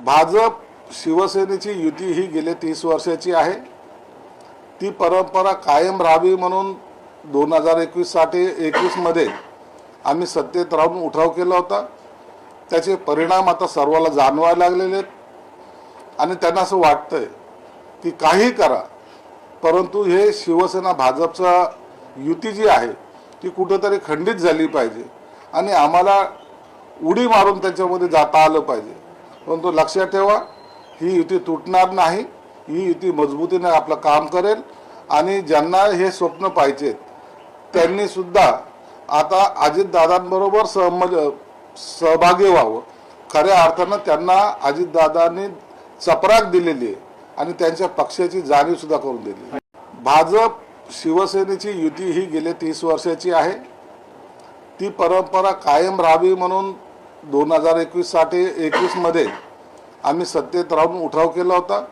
भाजप शिवसेनेची युती ही गेले 30 वर्षाची आहे। ती परंपरा कायम राहावी म्हणून 2021 मध्ये आम्ही सत्तेत राहून उठाव केला होता। त्याचे परिणाम आता सर्वाला जाणवायला लागलेले आहेत आणि त्यांना असं वाटतंय की काही करा, परंतु हे शिवसेना भाजपचा युती जी आहे ती कुठेतरी खंडित झाली पाहिजे आणि आम्हाला उडी मारून त्याच्यामध्ये जाता आलं पाहिजे। परंतु लक्षात ठेवा, ही युती तुटणार नाही। ही युती मजबूतीने आपलं काम करेल आणि ज्यांना हे स्वप्न पाहिजे त्यांनी सुद्धा आता अजितदादांबरोबर सहभागी व्हावं। खऱ्या अर्थानं त्यांना अजितदादांनी चपराक दिलेली आहे आणि त्यांच्या पक्षाची जाणीव सुद्धा करून दिली। भाजप शिवसेनेची युती ही गेले 30 वर्षाची आहे। ती परंपरा कायम राहावी म्हणून 2021 मध्ये आम्ही सत्तेत राहून उठाव केला होता।